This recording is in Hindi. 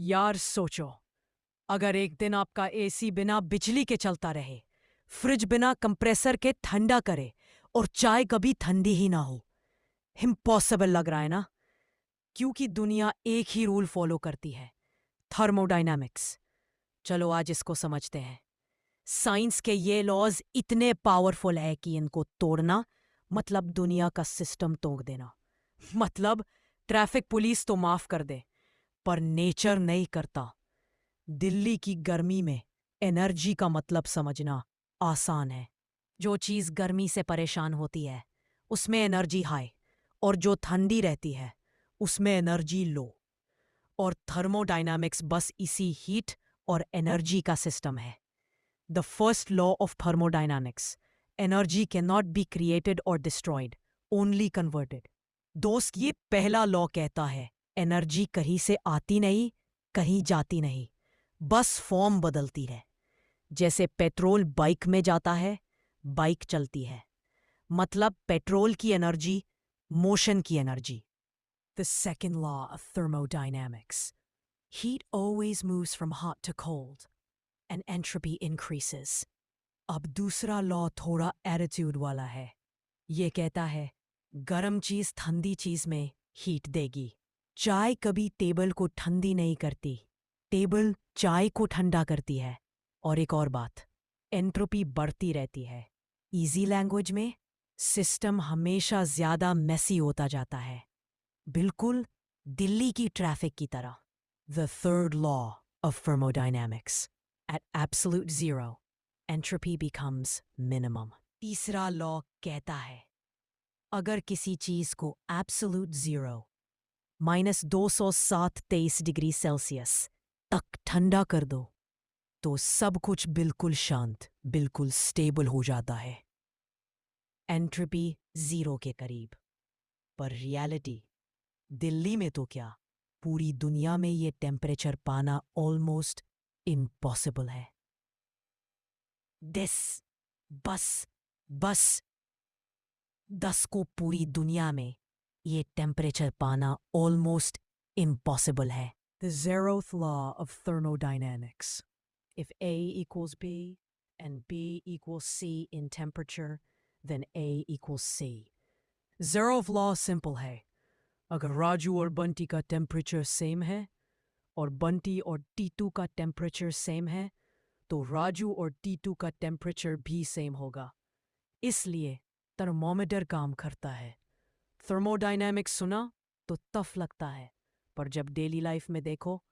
यार सोचो, अगर एक दिन आपका एसी बिना बिजली के चलता रहे, फ्रिज बिना कंप्रेसर के ठंडा करे और चाय कभी ठंडी ही ना हो। इम्पॉसिबल लग रहा है ना? क्योंकि दुनिया एक ही रूल फॉलो करती है, थर्मोडायनामिक्स। चलो आज इसको समझते हैं। साइंस के ये लॉज इतने पावरफुल है कि इनको तोड़ना मतलब दुनिया का सिस्टम तोड़ देना। मतलब ट्रैफिक पुलिस तो माफ कर दे, पर नेचर नहीं करता। दिल्ली की गर्मी में एनर्जी का मतलब समझना आसान है। जो चीज़ गर्मी से परेशान होती है उसमें एनर्जी हाई, और जो ठंडी रहती है उसमें एनर्जी लो। और थर्मोडायनामिक्स बस इसी हीट और एनर्जी का सिस्टम है। The first law of thermodynamics: energy can not be created और डिस्ट्रॉयड, ओनली कन्वर्टेड। दोस्त, ये पहला लॉ कहता है एनर्जी कहीं से आती नहीं, कहीं जाती नहीं, बस फॉर्म बदलती है। जैसे पेट्रोल बाइक में जाता है, बाइक चलती है। मतलब पेट्रोल की एनर्जी, मोशन की energy. The second law of thermodynamics: heat always moves from hot to cold and entropy increases. अब दूसरा लॉ थोड़ा एटीट्यूड वाला है। ये कहता है गरम चीज ठंडी चीज में हीट देगी। चाय कभी टेबल को ठंडी नहीं करती, टेबल चाय को ठंडा करती है। और एक और बात, एंट्रोपी बढ़ती रहती है। इजी लैंग्वेज में, सिस्टम हमेशा ज्यादा मेसी होता जाता है, बिल्कुल दिल्ली की ट्रैफिक की तरह। The third law of thermodynamics: at absolute zero entropy becomes minimum. तीसरा लॉ कहता है अगर किसी चीज को एब्सोल्यूट जीरो -207-23 डिग्री सेल्सियस तक ठंडा कर दो तो सब कुछ बिल्कुल शांत, बिल्कुल स्टेबल हो जाता है। एंट्रोपी जीरो के करीब। पर रियलिटी, दिल्ली में तो क्या, पूरी दुनिया में ये टेम्परेचर पाना ऑलमोस्ट इम्पॉसिबल है। दिस बस बस 10 को पूरी दुनिया में ये टेम्परेचर पाना ऑलमोस्ट इम्पॉसिबल है। The zeroth law of thermodynamics: if A equals B and B equals C in temperature, then A equals C. Zeroth law simple है। अगर राजू और बंटी का टेम्परेचर सेम है और बंटी और टीटू का टेम्परेचर सेम है, तो राजू और टीटू का टेम्परेचर भी सेम होगा। इसलिए थर्मोमीटर काम करता है। थर्मोडायनामिक्स सुना तो टफ लगता है, पर जब डेली लाइफ में देखो